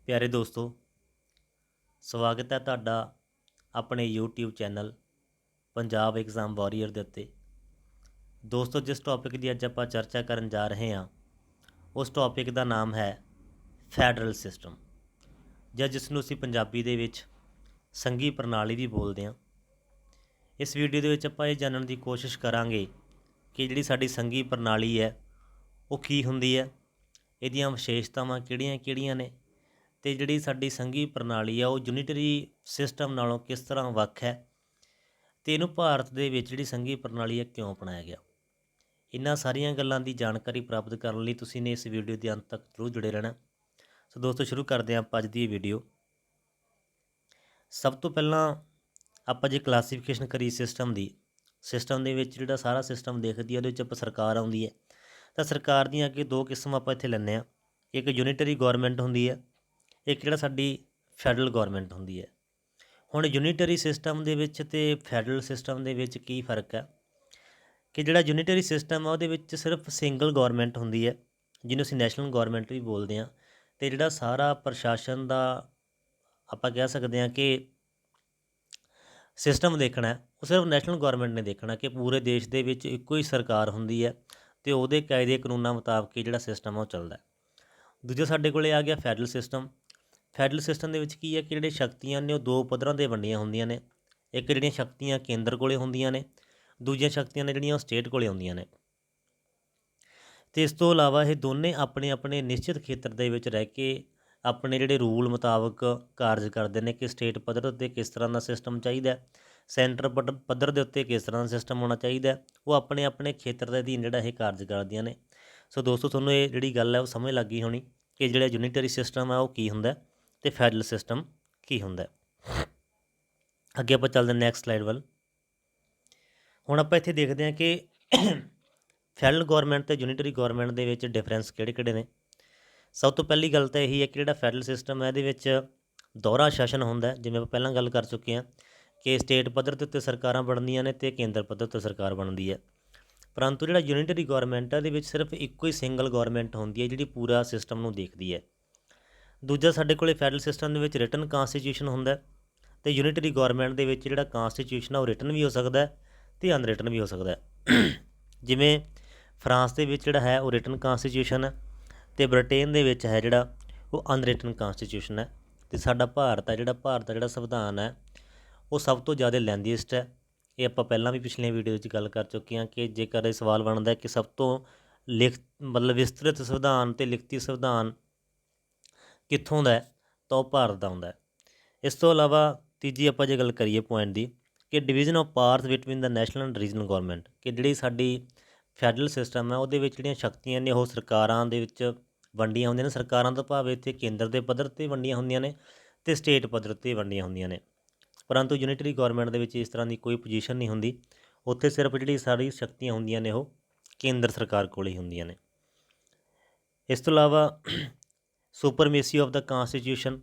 ਪਿਆਰੇ ਦੋਸਤੋ, ਸਵਾਗਤ ਹੈ ਤੁਹਾਡਾ ਆਪਣੇ YouTube channel Punjab exam warrior ਦੇ ਉੱਤੇ। ਦੋਸਤੋ, ਜਿਸ ਟੌਪਿਕ ਦੀ ਅੱਜ ਆਪਾਂ ਚਰਚਾ ਕਰਨ ਜਾ ਰਹੇ ਹਾਂ ਉਸ ਟੌਪਿਕ ਦਾ ਨਾਮ ਹੈ ਫੈਡਰਲ ਸਿਸਟਮ, ਜਾਂ ਜਿਸ ਨੂੰ ਅਸੀਂ ਪੰਜਾਬੀ ਦੇ ਵਿੱਚ ਸੰਘੀ ਪ੍ਰਣਾਲੀ ਵੀ ਬੋਲਦੇ ਹਾਂ। ਇਸ ਵੀਡੀਓ ਦੇ ਵਿੱਚ ਆਪਾਂ ਇਹ ਜਾਣਨ ਦੀ ਕੋਸ਼ਿਸ਼ ਕਰਾਂਗੇ ਕਿ ਜਿਹੜੀ ਸਾਡੀ ਸੰਘੀ ਪ੍ਰਣਾਲੀ ਹੈ ਉਹ ਕੀ ਹੁੰਦੀ ਹੈ, ਇਹਦੀਆਂ ਵਿਸ਼ੇਸ਼ਤਾਵਾਂ ਕਿਹੜੀਆਂ-ਕਿਹੜੀਆਂ ਨੇ, ਅਤੇ ਜਿਹੜੀ ਸਾਡੀ ਸੰਘੀ ਪ੍ਰਣਾਲੀ ਆ ਉਹ ਯੂਨਿਟਰੀ ਸਿਸਟਮ ਨਾਲੋਂ ਕਿਸ ਤਰ੍ਹਾਂ ਵੱਖ ਹੈ, ਅਤੇ ਇਹਨੂੰ ਭਾਰਤ ਦੇ ਵਿੱਚ ਜਿਹੜੀ ਸੰਘੀ ਪ੍ਰਣਾਲੀ ਹੈ ਕਿਉਂ ਅਪਣਾਇਆ ਗਿਆ। ਇਹਨਾਂ ਸਾਰੀਆਂ ਗੱਲਾਂ ਦੀ ਜਾਣਕਾਰੀ ਪ੍ਰਾਪਤ ਕਰਨ ਲਈ ਤੁਸੀਂ ਨੇ ਇਸ ਵੀਡੀਓ ਦੇ ਅੰਤ ਤੱਕ ਜ਼ਰੂਰ ਜੁੜੇ ਰਹਿਣਾ। ਸੋ ਦੋਸਤੋ, ਸ਼ੁਰੂ ਕਰਦੇ ਹਾਂ ਆਪਾਂ ਅੱਜ ਦੀ ਵੀਡੀਓ। ਸਭ ਤੋਂ ਪਹਿਲਾਂ ਆਪਾਂ ਜੇ ਕਲਾਸੀਫਿਕੇਸ਼ਨ ਕਰੀ ਸਿਸਟਮ ਦੇ ਵਿੱਚ ਜਿਹੜਾ ਸਾਰਾ ਸਿਸਟਮ ਦੇਖਦੀ ਹੈ ਉਹਦੇ ਵਿੱਚ ਆਪਾਂ ਸਰਕਾਰ ਆਉਂਦੀ ਹੈ। ਤਾਂ ਸਰਕਾਰ ਦੀਆਂ ਅੱਗੇ ਦੋ ਕਿਸਮ ਆਪਾਂ ਇੱਥੇ ਲੈਂਦੇ ਹਾਂ। ਇੱਕ ਯੂਨਿਟਰੀ ਗੌਰਮੈਂਟ ਹੁੰਦੀ ਹੈ, ਇੱਕ ਜਿਹੜਾ ਸਾਡੀ ਫੈਡਰਲ ਗੌਰਮੈਂਟ ਹੁੰਦੀ ਹੈ। ਹੁਣ ਯੂਨਿਟਰੀ ਸਿਸਟਮ ਦੇ ਵਿੱਚ ਅਤੇ ਫੈਡਰਲ ਸਿਸਟਮ ਦੇ ਵਿੱਚ ਕੀ ਫ਼ਰਕ ਹੈ ਕਿ ਜਿਹੜਾ ਯੂਨਿਟਰੀ ਸਿਸਟਮ ਆ ਉਹਦੇ ਵਿੱਚ ਸਿਰਫ ਸਿੰਗਲ ਗੌਰਮੈਂਟ ਹੁੰਦੀ ਹੈ, ਜਿਹਨੂੰ ਅਸੀਂ ਨੈਸ਼ਨਲ ਗੌਰਮੈਂਟ ਵੀ ਬੋਲਦੇ ਹਾਂ। ਅਤੇ ਜਿਹੜਾ ਸਾਰਾ ਪ੍ਰਸ਼ਾਸਨ ਦਾ ਆਪਾਂ ਕਹਿ ਸਕਦੇ ਹਾਂ ਕਿ ਸਿਸਟਮ ਦੇਖਣਾ ਉਹ ਸਿਰਫ ਨੈਸ਼ਨਲ ਗੌਰਮੈਂਟ ਨੇ ਦੇਖਣਾ ਕਿ ਪੂਰੇ ਦੇਸ਼ ਦੇ ਵਿੱਚ ਇੱਕੋ ਹੀ ਸਰਕਾਰ ਹੁੰਦੀ ਹੈ ਅਤੇ ਉਹਦੇ ਕਾਇਦੇ ਕਾਨੂੰਨਾਂ ਮੁਤਾਬਕ ਜਿਹੜਾ ਸਿਸਟਮ ਆ ਉਹ ਚੱਲਦਾ। ਦੂਜਾ ਸਾਡੇ ਕੋਲ ਆ ਗਿਆ ਫੈਡਰਲ ਸਿਸਟਮ। ਫੈਡਰਲ ਸਿਸਟਮ ਦੇ ਵਿੱਚ ਕੀ ਹੈ ਕਿ ਜਿਹੜੇ ਸ਼ਕਤੀਆਂ ਨੇ ਉਹ ਦੋ ਪੱਧਰਾਂ 'ਤੇ ਵੰਡੀਆਂ ਹੁੰਦੀਆਂ ਨੇ। ਇੱਕ ਜਿਹੜੀਆਂ ਸ਼ਕਤੀਆਂ ਕੇਂਦਰ ਕੋਲੇ ਹੁੰਦੀਆਂ ਨੇ, ਦੂਜੀਆਂ ਸ਼ਕਤੀਆਂ ਨੇ ਜਿਹੜੀਆਂ ਉਹ ਸਟੇਟ ਕੋਲੇ ਆਉਂਦੀਆਂ ਨੇ। ਅਤੇ ਇਸ ਤੋਂ ਇਲਾਵਾ ਇਹ ਦੋਨੇ ਆਪਣੇ ਆਪਣੇ ਨਿਸ਼ਚਿਤ ਖੇਤਰ ਦੇ ਵਿੱਚ ਰਹਿ ਕੇ ਆਪਣੇ ਜਿਹੜੇ ਰੂਲ ਮੁਤਾਬਕ ਕਾਰਜ ਕਰਦੇ ਨੇ ਕਿ ਸਟੇਟ ਪੱਧਰ ਉੱਤੇ ਕਿਸ ਤਰ੍ਹਾਂ ਦਾ ਸਿਸਟਮ ਚਾਹੀਦਾ, ਸੈਂਟਰ ਪੱਧਰ ਦੇ ਉੱਤੇ ਕਿਸ ਤਰ੍ਹਾਂ ਦਾ ਸਿਸਟਮ ਹੋਣਾ ਚਾਹੀਦਾ। ਉਹ ਆਪਣੇ ਆਪਣੇ ਖੇਤਰ ਦੇ ਅਧੀਨ ਜਿਹੜਾ ਇਹ ਕਾਰਜ ਕਰਦੀਆਂ ਨੇ। ਸੋ ਦੋਸਤੋ, ਤੁਹਾਨੂੰ ਇਹ ਜਿਹੜੀ ਗੱਲ ਹੈ ਉਹ ਸਮਝ ਲੱਗ ਗਈ ਹੋਣੀ ਕਿ ਜਿਹੜਾ ਯੂਨਿਟਰੀ ਸਿਸਟਮ ਹੈ ਉਹ ਕੀ ਹੁੰਦਾ ਅਤੇ ਫੈਡਰਲ ਸਿਸਟਮ ਕੀ ਹੁੰਦਾ। ਅੱਗੇ ਆਪਾਂ ਚੱਲਦੇ ਨੈਕਸਟ ਸਲਾਈਡ ਵੱਲ। ਹੁਣ ਆਪਾਂ ਇੱਥੇ ਦੇਖਦੇ ਹਾਂ ਕਿ ਫੈਡਰਲ ਗੌਰਮੈਂਟ ਅਤੇ ਯੂਨਿਟਰੀ ਗੌਰਮੈਂਟ ਦੇ ਵਿੱਚ ਡਿਫਰੈਂਸ ਕਿਹੜੇ ਨੇ। ਸਭ ਤੋਂ ਪਹਿਲੀ ਗੱਲ ਤਾਂ ਇਹੀ ਹੈ ਕਿ ਜਿਹੜਾ ਫੈਡਰਲ ਸਿਸਟਮ ਹੈ ਇਹਦੇ ਵਿੱਚ ਦੋਹਰਾ ਸ਼ਾਸਨ ਹੁੰਦਾ, ਜਿਵੇਂ ਆਪਾਂ ਪਹਿਲਾਂ ਗੱਲ ਕਰ ਚੁੱਕੇ ਹਾਂ ਕਿ ਸਟੇਟ ਪੱਧਰ ਦੇ ਉੱਤੇ ਸਰਕਾਰਾਂ ਬਣਦੀਆਂ ਨੇ ਅਤੇ ਕੇਂਦਰ ਪੱਧਰ 'ਤੇ ਸਰਕਾਰ ਬਣਦੀ ਹੈ। ਪਰੰਤੂ ਜਿਹੜਾ ਯੂਨਿਟਰੀ ਗੌਰਮੈਂਟ ਹੈ ਇਹਦੇ ਵਿੱਚ ਸਿਰਫ ਇੱਕੋ ਹੀ ਸਿੰਗਲ ਗੌਰਮੈਂਟ ਹੁੰਦੀ ਹੈ ਜਿਹੜੀ ਪੂਰਾ ਸਿਸਟਮ ਨੂੰ ਦੇਖਦੀ ਹੈ। ਦੂਜਾ ਸਾਡੇ ਕੋਲ ਫੈਡਰਲ ਸਿਸਟਮ ਦੇ ਵਿੱਚ ਰਿਟਨ ਕਾਂਸਟੀਟਿਊਸ਼ਨ ਹੁੰਦਾ, ਅਤੇ ਯੂਨਿਟਰੀ ਗੌਰਮੈਂਟ ਦੇ ਵਿੱਚ ਜਿਹੜਾ ਕਾਂਸਟੀਟਿਊਸ਼ਨ ਆ ਉਹ ਰਿਟਨ ਵੀ ਹੋ ਸਕਦਾ ਅਤੇ ਅਨਰਿਟਨ ਵੀ ਹੋ ਸਕਦਾ। ਜਿਵੇਂ ਫਰਾਂਸ ਦੇ ਵਿੱਚ ਜਿਹੜਾ ਹੈ ਉਹ ਰਿਟਨ ਕਾਂਸਟੀਟਿਊਸ਼ਨ ਹੈ, ਅਤੇ ਬ੍ਰਿਟੇਨ ਦੇ ਵਿੱਚ ਹੈ ਜਿਹੜਾ ਉਹ ਅਨਰਿਟਨ ਕਾਂਸਟੀਟਿਊਸ਼ਨ ਹੈ। ਅਤੇ ਸਾਡਾ ਭਾਰਤ ਦਾ ਜਿਹੜਾ ਸੰਵਿਧਾਨ ਹੈ ਉਹ ਸਭ ਤੋਂ ਜ਼ਿਆਦਾ ਲੈਂਦੀਐਸਟ ਹੈ। ਇਹ ਆਪਾਂ ਪਹਿਲਾਂ ਵੀ ਪਿਛਲੀਆਂ ਵੀਡੀਓ ਵਿੱਚ ਗੱਲ ਕਰ ਚੁੱਕੇ ਹਾਂ ਕਿ ਜੇਕਰ ਇਹ ਸਵਾਲ ਬਣਦਾ ਕਿ ਸਭ ਤੋਂ ਵਿਸਤ੍ਰਿਤ ਸੰਵਿਧਾਨ ਅਤੇ ਲਿਖਤੀ ਸੰਵਿਧਾਨ ਕਿੱਥੋਂ ਦਾ ਹੈ, ਤਾਂ ਉਹ ਭਾਰਤ ਦਾ ਹੁੰਦਾ ਹੈ। ਇਸ ਤੋਂ ਇਲਾਵਾ ਤੀਜੀ ਆਪਾਂ ਜੇ ਗੱਲ ਕਰੀਏ ਪੁਆਇੰਟ ਦੀ ਕਿ division of powers between the national and regional government, ਕਿ ਜਿਹੜੀ ਸਾਡੀ ਫੈਡਰਲ ਸਿਸਟਮ ਹੈ ਉਹਦੇ ਵਿੱਚ ਜਿਹੜੀਆਂ ਸ਼ਕਤੀਆਂ ਨੇ ਉਹ ਸਰਕਾਰਾਂ ਦੇ ਵਿੱਚ ਵੰਡੀਆਂ ਹੁੰਦੀਆਂ ਨੇ। ਸਰਕਾਰਾਂ ਦਾ ਭਾਵ ਇੱਥੇ ਕੇਂਦਰ ਦੇ ਪੱਧਰ 'ਤੇ ਵੰਡੀਆਂ ਹੁੰਦੀਆਂ ਨੇ ਅਤੇ ਸਟੇਟ ਪੱਧਰ 'ਤੇ ਵੰਡੀਆਂ ਹੁੰਦੀਆਂ ਨੇ। ਪਰੰਤੂ ਯੂਨਿਟਰੀ ਗੌਰਮੈਂਟ ਦੇ ਵਿੱਚ ਇਸ ਤਰ੍ਹਾਂ ਦੀ ਕੋਈ ਪੋਜੀਸ਼ਨ ਨਹੀਂ ਹੁੰਦੀ। ਉੱਥੇ ਸਿਰਫ ਜਿਹੜੀ ਸਾਰੀ ਸ਼ਕਤੀਆਂ ਹੁੰਦੀਆਂ ਨੇ ਉਹ ਕੇਂਦਰ ਸਰਕਾਰ ਕੋਲ ਹੀ ਹੁੰਦੀਆਂ ਨੇ। ਇਸ ਤੋਂ ਇਲਾਵਾ ਸੁਪਰਮੇਸੀ ਆਫ ਦਾ ਕਾਂਸਟੀਟਿਊਸ਼ਨ,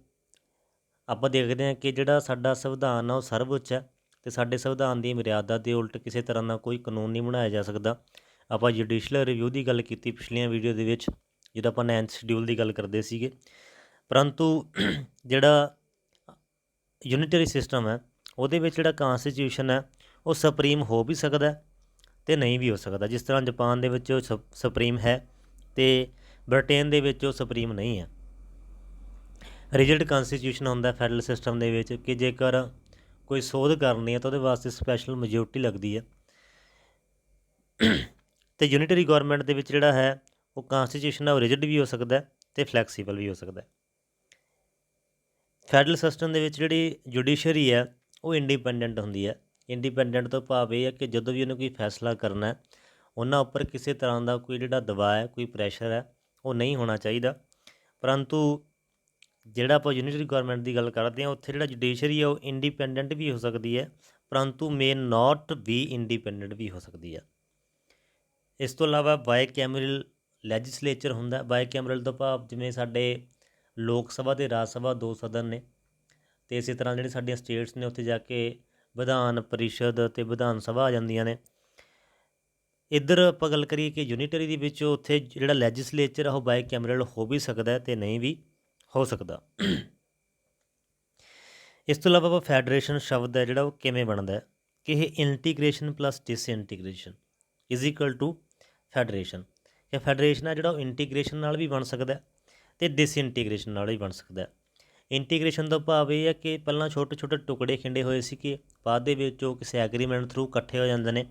ਆਪਾਂ ਦੇਖਦੇ ਹਾਂ ਕਿ ਜਿਹੜਾ ਸਾਡਾ ਸੰਵਿਧਾਨ ਆ ਉਹ ਸਰਵਉੱਚ ਹੈ ਅਤੇ ਸਾਡੇ ਸੰਵਿਧਾਨ ਦੀ ਮਰਿਆਦਾ ਦੇ ਉਲਟ ਕਿਸੇ ਤਰ੍ਹਾਂ ਦਾ ਕੋਈ ਕਾਨੂੰਨ ਨਹੀਂ ਬਣਾਇਆ ਜਾ ਸਕਦਾ। ਆਪਾਂ ਜੁਡੀਸ਼ੀਅਲ ਰਿਵਿਊ ਦੀ ਗੱਲ ਕੀਤੀ ਪਿਛਲੀਆਂ ਵੀਡੀਓ ਦੇ ਵਿੱਚ ਜਦੋਂ ਆਪਾਂ 9th ਸ਼ਡਿਊਲ ਦੀ ਗੱਲ ਕਰਦੇ ਸੀਗੇ। ਪਰੰਤੂ ਜਿਹੜਾ ਯੂਨਿਟਰੀ ਸਿਸਟਮ ਹੈ ਉਹਦੇ ਵਿੱਚ ਜਿਹੜਾ ਕਾਂਸਟੀਟਿਊਸ਼ਨ ਹੈ ਉਹ ਸੁਪਰੀਮ ਹੋ ਵੀ ਸਕਦਾ ਅਤੇ ਨਹੀਂ ਵੀ ਹੋ ਸਕਦਾ। ਜਿਸ ਤਰ੍ਹਾਂ ਜਾਪਾਨ ਦੇ ਵਿੱਚ ਉਹ ਸੁਪਰੀਮ ਹੈ ਅਤੇ ਬ੍ਰਿਟੇਨ ਦੇ ਵਿੱਚ ਉਹ ਸੁਪਰੀਮ ਨਹੀਂ ਹੈ। ਰਿਜਿਡ ਕਾਂਸਟੀਟਿਊਸ਼ਨ ਹੁੰਦਾ ਫੈਡਰਲ ਸਿਸਟਮ ਦੇ ਵਿੱਚ ਕਿ ਜੇਕਰ ਕੋਈ ਸੋਧ ਕਰਨੀ ਹੈ ਤਾਂ ਉਹਦੇ ਵਾਸਤੇ ਸਪੈਸ਼ਲ ਮੈਜੋਰਟੀ ਲੱਗਦੀ ਹੈ। ਅਤੇ ਯੂਨਿਟਰੀ ਗੌਰਮੈਂਟ ਦੇ ਵਿੱਚ ਜਿਹੜਾ ਹੈ ਉਹ ਕਾਂਸਟੀਟਿਊਸ਼ਨ ਹੈ ਉਹ ਰਿਜਿਡ ਵੀ ਹੋ ਸਕਦਾ ਅਤੇ ਫਲੈਕਸੀਬਲ ਵੀ ਹੋ ਸਕਦਾ। ਫੈਡਰਲ ਸਿਸਟਮ ਦੇ ਵਿੱਚ ਜਿਹੜੀ ਜੁਡੀਸ਼ਰੀ ਹੈ ਉਹ ਇੰਡੀਪੈਂਡੈਂਟ ਹੁੰਦੀ ਹੈ। ਇੰਡੀਪੈਂਡੈਂਟ ਤੋਂ ਭਾਵ ਇਹ ਹੈ ਕਿ ਜਦੋਂ ਵੀ ਉਹਨੇ ਕੋਈ ਫੈਸਲਾ ਕਰਨਾ ਉਹਨਾਂ ਉੱਪਰ ਕਿਸੇ ਤਰ੍ਹਾਂ ਦਾ ਕੋਈ ਜਿਹੜਾ ਦਬਾਅ ਹੈ, ਕੋਈ ਪ੍ਰੈਸ਼ਰ ਹੈ ਉਹ ਨਹੀਂ ਹੋਣਾ ਚਾਹੀਦਾ। ਪਰੰਤੂ ਜਿਹੜਾ ਆਪਾਂ ਯੂਨਿਟਰੀ ਗੌਰਮੈਂਟ ਦੀ ਗੱਲ ਕਰਦੇ ਹਾਂ ਉੱਥੇ ਜਿਹੜਾ ਜੁਡੀਸ਼ਰੀ ਹੈ ਉਹ ਇੰਡੀਪੈਂਡੈਂਟ ਵੀ ਹੋ ਸਕਦੀ ਹੈ, ਪਰੰਤੂ ਮੇ ਨਾਟ ਵੀ ਇੰਡੀਪੈਂਡੈਂਟ ਵੀ ਹੋ ਸਕਦੀ ਹੈ। ਇਸ ਤੋਂ ਇਲਾਵਾ ਬਾਈਕੈਮਰਲ ਲੈਜਿਸਲੇਚਰ ਹੁੰਦਾ। ਬਾਈਕੈਮਰਲ ਤੋਂ ਭਾਵ ਜਿਵੇਂ ਸਾਡੇ ਲੋਕ ਸਭਾ ਅਤੇ ਰਾਜ ਸਭਾ ਦੋ ਸਦਨ ਨੇ, ਅਤੇ ਇਸੇ ਤਰ੍ਹਾਂ ਜਿਹੜੇ ਸਾਡੀਆਂ ਸਟੇਟਸ ਨੇ ਉੱਥੇ ਜਾ ਕੇ ਵਿਧਾਨ ਪਰਿਸ਼ਦ ਅਤੇ ਵਿਧਾਨ ਸਭਾ ਆ ਜਾਂਦੀਆਂ ਨੇ। ਇੱਧਰ ਆਪਾਂ ਗੱਲ ਕਰੀਏ ਕਿ ਯੂਨਿਟਰੀ ਦੇ ਵਿੱਚ ਉੱਥੇ ਜਿਹੜਾ ਲੈਜਿਸਲੇਚਰ ਆ ਉਹ ਬਾਈਕੈਮਰਲ ਹੋ ਵੀ ਸਕਦਾ ਅਤੇ ਨਹੀਂ ਵੀ ਹੋ ਸਕਦਾ। ਇਸ ਤੋਂ ਇਲਾਵਾ ਆਪਾਂ ਫੈਡਰੇਸ਼ਨ ਸ਼ਬਦ ਹੈ ਜਿਹੜਾ ਉਹ ਕਿਵੇਂ ਬਣਦਾ ਹੈ ਕਿ ਇਹ integration plus disintegration is equal to federation. ਇਹ ਫੈਡਰੇਸ਼ਨ ਹੈ ਜਿਹੜਾ ਉਹ ਇੰਟੀਗ੍ਰੇਸ਼ਨ ਨਾਲ ਵੀ ਬਣ ਸਕਦਾ ਅਤੇ ਡਿਸਇੰਟੀਗ੍ਰੇਸ਼ਨ ਨਾਲ ਵੀ ਬਣ ਸਕਦਾ। ਇੰਟੀਗ੍ਰੇਸ਼ਨ ਦਾ ਭਾਵ ਇਹ ਹੈ ਕਿ ਪਹਿਲਾਂ ਛੋਟੇ ਛੋਟੇ ਟੁਕੜੇ ਖਿੰਡੇ ਹੋਏ ਸੀ ਕਿ ਬਾਅਦ ਦੇ ਵਿੱਚ ਉਹ ਕਿਸੇ ਐਗਰੀਮੈਂਟ ਥਰੂ ਇਕੱਠੇ ਹੋ ਜਾਂਦੇ ਨੇ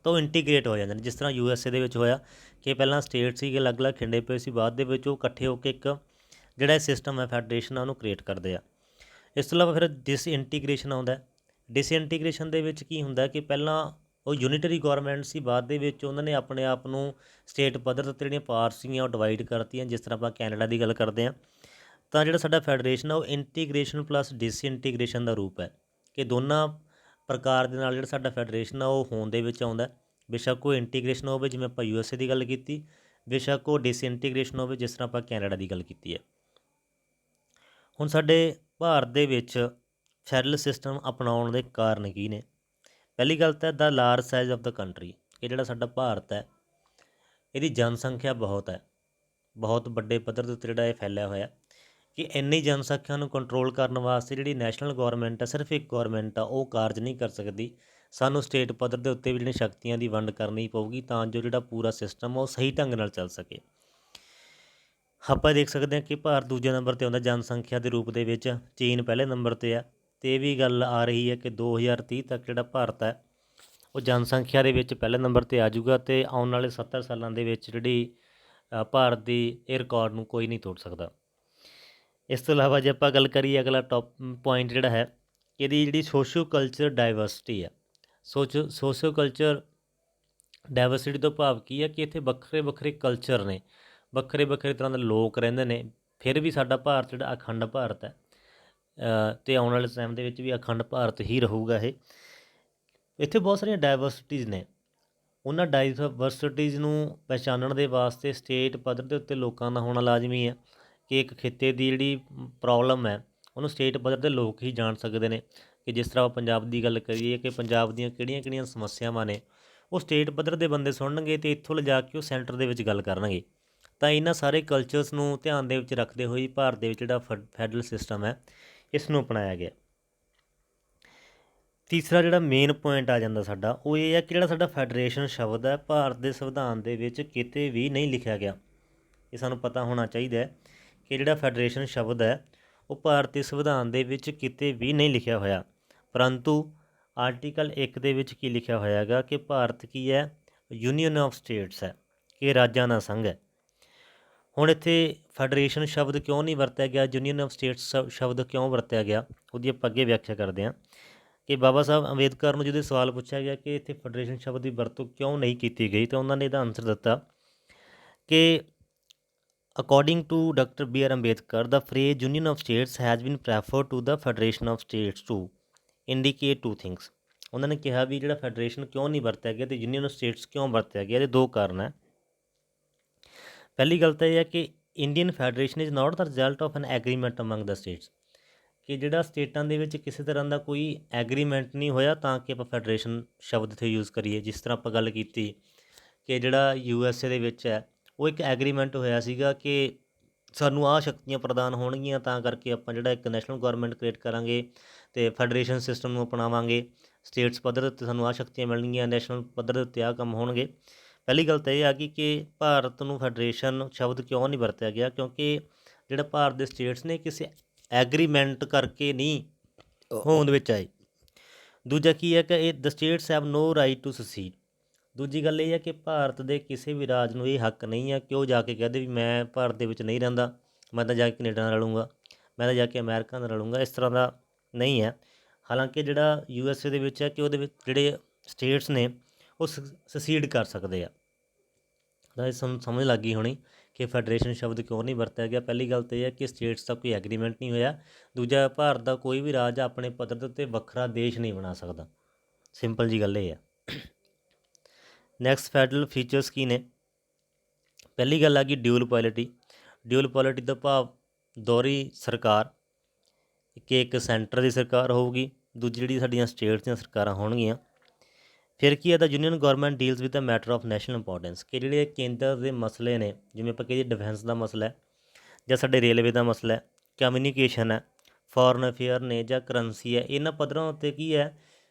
ਤਾਂ ਉਹ ਇੰਟੀਗ੍ਰੇਟ ਹੋ ਜਾਂਦੇ ਨੇ। ਜਿਸ ਤਰ੍ਹਾਂ USA ਦੇ ਵਿੱਚ ਹੋਇਆ ਕਿ ਪਹਿਲਾਂ ਸਟੇਟ ਸੀਗੇ ਅਲੱਗ-ਅਲੱਗ ਖਿੰਡੇ ਪਏ ਸੀ, ਬਾਅਦ ਦੇ ਵਿੱਚ ਉਹ ਇਕੱਠੇ ਹੋ ਕੇ ਇੱਕ ਜਿਹੜਾ ਇਹ ਸਿਸਟਮ ਹੈ ਫੈਡਰੇਸ਼ਨ ਆ ਉਹਨੂੰ ਕ੍ਰੀਏਟ ਕਰਦੇ ਆ। ਇਸ ਤੋਂ ਇਲਾਵਾ ਫਿਰ ਡਿਸਇੰਟੀਗ੍ਰੇਸ਼ਨ ਆਉਂਦਾ। ਡਿਸਇੰਟੀਗ੍ਰੇਸ਼ਨ ਦੇ ਵਿੱਚ ਕੀ ਹੁੰਦਾ ਕਿ ਪਹਿਲਾਂ ਉਹ ਯੂਨਿਟਰੀ ਗੌਰਮੈਂਟ ਸੀ, ਬਾਅਦ ਦੇ ਵਿੱਚ ਉਹਨਾਂ ਨੇ ਆਪਣੇ ਆਪ ਨੂੰ ਸਟੇਟ ਪੱਧਰ 'ਤੇ ਜਿਹੜੀਆਂ ਪਾਰਟਸ ਸੀਗੀਆਂ ਉਹ ਡਿਵਾਈਡ ਕਰਤੀਆਂ। ਜਿਸ ਤਰ੍ਹਾਂ ਆਪਾਂ ਕੈਨੇਡਾ ਦੀ ਗੱਲ ਕਰਦੇ ਹਾਂ ਤਾਂ ਜਿਹੜਾ ਸਾਡਾ ਫੈਡਰੇਸ਼ਨ ਆ ਉਹ ਇੰਟੀਗ੍ਰੇਸ਼ਨ ਪਲੱਸ ਡਿਸਇੰਟੀਗ੍ਰੇਸ਼ਨ ਦਾ ਰੂਪ ਹੈ ਕਿ ਦੋਨਾਂ ਪ੍ਰਕਾਰ ਦੇ ਨਾਲ ਜਿਹੜਾ ਸਾਡਾ ਫੈਡਰੇਸ਼ਨ ਆ ਉਹ ਹੋਂਦ ਦੇ ਵਿੱਚ ਆਉਂਦਾ। ਬੇਸ਼ੱਕ ਉਹ ਇੰਟੀਗ੍ਰੇਸ਼ਨ ਹੋਵੇ ਜਿਵੇਂ ਆਪਾਂ USA ਦੀ ਗੱਲ ਕੀਤੀ, ਬੇਸ਼ੱਕ ਉਹ ਡਿਸਇੰਟੀਗ੍ਰੇਸ਼ਨ ਹੋਵੇ ਜਿਸ ਤਰ੍ਹਾਂ ਆਪਾਂ ਕੈਨੇਡਾ ਦੀ ਗੱਲ ਕੀਤੀ ਹੈ। ਹੁਣ ਸਾਡੇ ਭਾਰਤ ਦੇ ਵਿੱਚ ਫੈਡਰਲ ਸਿਸਟਮ ਅਪਣਾਉਣ ਦੇ ਕਾਰਨ ਕੀ ਨੇ? ਪਹਿਲੀ ਗੱਲ ਤਾਂ the large size of the country, ਕਿ ਜਿਹੜਾ ਸਾਡਾ ਭਾਰਤ ਹੈ ਇਹਦੀ ਜਨਸੰਖਿਆ ਬਹੁਤ ਹੈ, ਬਹੁਤ ਵੱਡੇ ਪੱਧਰ ਦੇ ਉੱਤੇ ਜਿਹੜਾ ਇਹ ਫੈਲਿਆ ਹੋਇਆ ਕਿ ਇੰਨੀ ਜਨਸੰਖਿਆ ਨੂੰ ਕੰਟਰੋਲ ਕਰਨ ਵਾਸਤੇ ਜਿਹੜੀ ਨੈਸ਼ਨਲ ਗੌਰਮੈਂਟ ਹੈ, ਸਿਰਫ ਇੱਕ ਗੌਰਮੈਂਟ ਆ ਉਹ ਕਾਰਜ ਨਹੀਂ ਕਰ ਸਕਦੀ। ਸਾਨੂੰ ਸਟੇਟ ਪੱਧਰ ਦੇ ਉੱਤੇ ਵੀ ਜਿਹੜੀਆਂ ਸ਼ਕਤੀਆਂ ਦੀ ਵੰਡ ਕਰਨੀ ਪਊਗੀ ਤਾਂ ਜੋ ਜਿਹੜਾ ਪੂਰਾ ਸਿਸਟਮ ਉਹ ਸਹੀ ਢੰਗ ਨਾਲ ਚੱਲ ਸਕੇ। ਆਪਾਂ ਦੇਖ ਸਕਦੇ ਹਾਂ ਕਿ ਭਾਰਤ ਦੂਜੇ ਨੰਬਰ 'ਤੇ ਆਉਂਦਾ ਜਨਸੰਖਿਆ ਦੇ ਰੂਪ ਦੇ ਵਿੱਚ, ਚੀਨ ਪਹਿਲੇ ਨੰਬਰ 'ਤੇ ਹੈ ਅਤੇ ਇਹ ਵੀ ਗੱਲ ਆ ਰਹੀ ਹੈ ਕਿ 2030 ਤੱਕ ਜਿਹੜਾ ਭਾਰਤ ਹੈ ਉਹ ਜਨਸੰਖਿਆ ਦੇ ਵਿੱਚ ਪਹਿਲੇ ਨੰਬਰ 'ਤੇ ਆ ਜਾਊਗਾ ਅਤੇ ਆਉਣ ਵਾਲੇ 70 ਸਾਲਾਂ ਦੇ ਵਿੱਚ ਜਿਹੜੀ ਭਾਰਤ ਦੀ ਇਹ ਰਿਕਾਰਡ ਨੂੰ ਕੋਈ ਨਹੀਂ ਤੋੜ ਸਕਦਾ। ਇਸ ਤੋਂ ਇਲਾਵਾ ਜੇ ਆਪਾਂ ਗੱਲ ਕਰੀਏ ਅਗਲਾ ਪੁਆਇੰਟ ਜਿਹੜਾ ਹੈ ਇਹਦੀ ਜਿਹੜੀ ਸੋਸ਼ੋ ਕਲਚਰ ਡਾਇਵਰਸਿਟੀ ਹੈ। ਸੋਸ਼ੋ ਕਲਚਰ ਡਾਇਵਰਸਿਟੀ ਤੋਂ ਭਾਵ ਕੀ ਹੈ ਕਿ ਇੱਥੇ ਵੱਖਰੇ ਵੱਖਰੇ ਕਲਚਰ ਨੇ, ਵੱਖਰੇ ਵੱਖਰੇ ਤਰ੍ਹਾਂ ਦੇ ਲੋਕ ਰਹਿੰਦੇ ਨੇ, ਫਿਰ ਵੀ ਸਾਡਾ ਭਾਰਤ ਜਿਹੜਾ ਅਖੰਡ ਭਾਰਤ ਹੈ ਅਤੇ ਆਉਣ ਵਾਲੇ ਟਾਈਮ ਦੇ ਵਿੱਚ ਵੀ ਅਖੰਡ ਭਾਰਤ ਹੀ ਰਹੂਗਾ। ਇਹ ਇੱਥੇ ਬਹੁਤ ਸਾਰੀਆਂ ਡਾਇਵਰਸਿਟੀਜ਼ ਨੇ, ਉਹਨਾਂ ਡਾਇਵਰਸਿਟੀਜ਼ ਨੂੰ ਪਹਿਚਾਨਣ ਦੇ ਵਾਸਤੇ ਸਟੇਟ ਪੱਧਰ ਦੇ ਉੱਤੇ ਲੋਕਾਂ ਦਾ ਹੋਣਾ ਲਾਜ਼ਮੀ ਹੈ ਕਿ ਇੱਕ ਖਿੱਤੇ ਦੀ ਜਿਹੜੀ ਪ੍ਰੋਬਲਮ ਹੈ ਉਹਨੂੰ ਸਟੇਟ ਪੱਧਰ ਦੇ ਲੋਕ ਹੀ ਜਾਣ ਸਕਦੇ ਨੇ। ਕਿ ਜਿਸ ਤਰ੍ਹਾਂ ਪੰਜਾਬ ਦੀ ਗੱਲ ਕਰੀਏ ਕਿ ਪੰਜਾਬ ਦੀਆਂ ਕਿਹੜੀਆਂ ਕਿਹੜੀਆਂ ਸਮੱਸਿਆਵਾਂ ਨੇ ਉਹ ਸਟੇਟ ਪੱਧਰ ਦੇ ਬੰਦੇ ਸੁਣਨਗੇ ਅਤੇ ਇੱਥੋਂ ਲਿਜਾ ਕੇ ਉਹ ਸੈਂਟਰ ਦੇ ਵਿੱਚ ਗੱਲ ਕਰਨਗੇ। ਤਾਂ ਇਹਨਾਂ ਸਾਰੇ ਕਲਚਰਸ ਨੂੰ ਧਿਆਨ ਦੇ ਵਿੱਚ ਰੱਖਦੇ ਹੋਏ ਭਾਰਤ ਦੇ ਵਿੱਚ ਜਿਹੜਾ ਫੈਡਰਲ ਸਿਸਟਮ ਹੈ ਇਸ ਨੂੰ ਅਪਣਾਇਆ ਗਿਆ। ਤੀਸਰਾ ਜਿਹੜਾ ਮੇਨ ਪੁਆਇੰਟ ਆ ਜਾਂਦਾ ਸਾਡਾ ਉਹ ਇਹ ਹੈ ਕਿ ਜਿਹੜਾ ਸਾਡਾ ਫੈਡਰੇਸ਼ਨ ਸ਼ਬਦ ਹੈ ਭਾਰਤ ਦੇ ਸੰਵਿਧਾਨ ਦੇ ਵਿੱਚ ਕਿਤੇ ਵੀ ਨਹੀਂ ਲਿਖਿਆ ਗਿਆ। ਇਹ ਸਾਨੂੰ ਪਤਾ ਹੋਣਾ ਚਾਹੀਦਾ ਹੈ ਕਿ ਜਿਹੜਾ ਫੈਡਰੇਸ਼ਨ ਸ਼ਬਦ ਹੈ ਉਹ ਭਾਰਤੀ ਸੰਵਿਧਾਨ ਦੇ ਵਿੱਚ ਕਿਤੇ ਵੀ ਨਹੀਂ ਲਿਖਿਆ ਹੋਇਆ, ਪਰੰਤੂ ਆਰਟੀਕਲ 1 ਦੇ ਵਿੱਚ ਕੀ ਲਿਖਿਆ ਹੋਇਆ ਹੈਗਾ ਕਿ ਭਾਰਤ ਕੀ ਹੈ, ਯੂਨੀਅਨ ਆਫ ਸਟੇਟਸ ਹੈ, ਕਿ ਰਾਜਾਂ ਦਾ ਸੰਘ ਹੈ। ਹੁਣ ਇੱਥੇ ਫੈਡਰੇਸ਼ਨ ਸ਼ਬਦ ਕਿਉਂ ਨਹੀਂ ਵਰਤਿਆ ਗਿਆ, ਯੂਨੀਅਨ ਆਫ ਸਟੇਟਸ ਸ਼ਬਦ ਕਿਉਂ ਵਰਤਿਆ ਗਿਆ, ਉਹਦੀ ਆਪਾਂ ਅੱਗੇ ਵਿਆਖਿਆ ਕਰਦੇ ਹਾਂ। ਕਿ ਬਾਬਾ ਸਾਹਿਬ ਅੰਬੇਦਕਰ ਨੂੰ ਜਦੋਂ ਸਵਾਲ ਪੁੱਛਿਆ ਗਿਆ ਕਿ ਇੱਥੇ ਫੈਡਰੇਸ਼ਨ ਸ਼ਬਦ ਦੀ ਵਰਤੋਂ ਕਿਉਂ ਨਹੀਂ ਕੀਤੀ ਗਈ ਤਾਂ ਉਹਨਾਂ ਨੇ ਇਹਦਾ ਆਨਸਰ ਦਿੱਤਾ ਕਿ according to doctor BR Ambedkar ਦਾ phrase union of states has been preferred to the federation of states to indicate two things. ਉਹਨਾਂ ਨੇ ਕਿਹਾ ਵੀ ਜਿਹੜਾ ਫੈਡਰੇਸ਼ਨ ਕਿਉਂ ਨਹੀਂ ਵਰਤਿਆ ਗਿਆ ਅਤੇ ਯੂਨੀਅਨ ਆਫ ਸਟੇਟਸ ਕਿਉਂ ਵਰਤਿਆ ਗਿਆ, ਇਹਦੇ ਦੋ ਕਾਰਨ ਹੈ। ਪਹਿਲੀ ਗੱਲ ਤਾਂ ਇਹ ਹੈ ਕਿ Indian federation is not the result of an agreement among the states, ਕਿ ਜਿਹੜਾ ਸਟੇਟਾਂ ਦੇ ਵਿੱਚ ਕਿਸੇ ਤਰ੍ਹਾਂ ਦਾ ਕੋਈ ਐਗਰੀਮੈਂਟ ਨਹੀਂ ਹੋਇਆ ਤਾਂ ਕਿ ਆਪਾਂ ਫੈਡਰੇਸ਼ਨ ਸ਼ਬਦ ਇੱਥੇ ਯੂਜ਼ ਕਰੀਏ। ਜਿਸ ਤਰ੍ਹਾਂ ਆਪਾਂ ਗੱਲ ਕੀਤੀ ਕਿ ਜਿਹੜਾ USA ਦੇ ਵਿੱਚ ਹੈ ਉਹ ਇੱਕ ਐਗਰੀਮੈਂਟ ਹੋਇਆ ਸੀਗਾ ਕਿ ਸਾਨੂੰ ਆਹ ਸ਼ਕਤੀਆਂ ਪ੍ਰਦਾਨ ਹੋਣਗੀਆਂ ਤਾਂ ਕਰਕੇ ਆਪਾਂ ਜਿਹੜਾ ਇੱਕ ਨੈਸ਼ਨਲ ਗੌਰਮੈਂਟ ਕ੍ਰੀਏਟ ਕਰਾਂਗੇ ਅਤੇ ਫੈਡਰੇਸ਼ਨ ਸਿਸਟਮ ਨੂੰ ਅਪਣਾਵਾਂਗੇ, ਸਟੇਟਸ ਪੱਧਰ ਉੱਤੇ ਸਾਨੂੰ ਆਹ ਸ਼ਕਤੀਆਂ ਮਿਲਣਗੀਆਂ, ਨੈਸ਼ਨਲ ਪੱਧਰ ਦੇ ਉੱਤੇ ਆਹ ਕੰਮ ਹੋਣਗੇ। ਪਹਿਲੀ ਗੱਲ ਤਾਂ ਇਹ ਆ ਗਈ ਕਿ ਭਾਰਤ ਨੂੰ ਫੈਡਰੇਸ਼ਨ ਸ਼ਬਦ ਕਿਉਂ ਨਹੀਂ ਵਰਤਿਆ ਗਿਆ, ਕਿਉਂਕਿ ਜਿਹੜਾ ਭਾਰਤ ਦੇ ਸਟੇਟਸ ਨੇ ਕਿਸੇ ਐਗਰੀਮੈਂਟ ਕਰਕੇ ਨਹੀਂ ਹੋਂਦ ਵਿੱਚ ਆਏ। ਦੂਜਾ ਕੀ ਹੈ ਕਿ ਇਹ the states have no right to secede. ਦੂਜੀ ਗੱਲ ਇਹ ਹੈ ਕਿ ਭਾਰਤ ਦੇ ਕਿਸੇ ਵੀ ਰਾਜ ਨੂੰ ਇਹ ਹੱਕ ਨਹੀਂ ਹੈ ਕਿ ਉਹ ਜਾ ਕੇ ਕਹਦੇ ਵੀ ਮੈਂ ਭਾਰਤ ਦੇ ਵਿੱਚ ਨਹੀਂ ਰਹਿੰਦਾ, ਮੈਂ ਤਾਂ ਜਾ ਕੇ ਕੈਨੇਡਾ ਨਾਲ ਰਲੂੰਗਾ, ਮੈਂ ਤਾਂ ਜਾ ਕੇ ਅਮਰੀਕਾ ਨਾਲ ਰਲੂੰਗਾ, ਇਸ ਤਰ੍ਹਾਂ ਦਾ ਨਹੀਂ ਹੈ। ਹਾਲਾਂਕਿ ਜਿਹੜਾ USA ਦੇ ਵਿੱਚ ਹੈ ਕਿ ਉਹਦੇ ਵਿੱਚ ਜਿਹੜੇ ਸਟੇਟਸ ਨੇ ਉਹ ਸਸੀਡ ਕਰ ਸਕਦੇ ਆ। ਤਾਂ ਇਹ ਸਮਝ ਲੱਗ ਗਈ ਹੋਣੀ ਕਿ ਫੈਡਰੇਸ਼ਨ ਸ਼ਬਦ ਕਿਉਂ ਨਹੀਂ ਵਰਤਿਆ ਗਿਆ। ਪਹਿਲੀ ਗੱਲ ਤਾਂ ਇਹ ਹੈ ਕਿ ਸਟੇਟਸ ਦਾ ਕੋਈ ਐਗਰੀਮੈਂਟ ਨਹੀਂ ਹੋਇਆ। ਦੂਜਾ, ਭਾਰਤ ਦਾ ਕੋਈ ਵੀ ਰਾਜ ਆਪਣੇ ਪੱਧਰ ਦੇ ਉੱਤੇ ਵੱਖਰਾ ਦੇਸ਼ ਨਹੀਂ ਬਣਾ ਸਕਦਾ। ਸਿੰਪਲ ਜੀ ਗੱਲ ਇਹ ਹੈ। ਨੈਕਸਟ ਫੈਡਰਲ ਫੀਚਰਸ ਕੀ ਨੇ? ਪਹਿਲੀ ਗੱਲ ਆ ਗਈ ਡਿਊਲ ਪੋਲਿਟੀ। ਡਿਊਲ ਪੋਲਿਟੀ ਦਾ ਭਾਵ ਦੋਹਰੀ ਸਰਕਾਰ, ਕਿ ਇੱਕ ਸੈਂਟਰ ਦੀ ਸਰਕਾਰ ਹੋਊਗੀ, ਦੂਜੀ ਜਿਹੜੀ ਸਾਡੀਆਂ ਸਟੇਟਸ ਦੀਆਂ ਸਰਕਾਰਾਂ ਹੋਣਗੀਆਂ। ਫਿਰ ਕੀ ਹੈ the union government deals with the matter of national importance, ਕਿ ਜਿਹੜੇ ਕੇਂਦਰ ਦੇ ਮਸਲੇ ਨੇ, ਜਿਵੇਂ ਆਪਾਂ ਕਹੀਏ ਡਿਫੈਂਸ ਦਾ ਮਸਲਾ ਹੈ ਜਾਂ ਸਾਡੇ ਰੇਲਵੇ ਦਾ ਮਸਲਾ ਹੈ, ਕਮਿਊਨੀਕੇਸ਼ਨ ਹੈ, ਫੋਰਨ ਅਫੇਅਰ ਨੇ ਜਾਂ ਕਰੰਸੀ ਹੈ, ਇਹਨਾਂ ਪੱਧਰਾਂ ਉੱਤੇ ਕੀ ਹੈ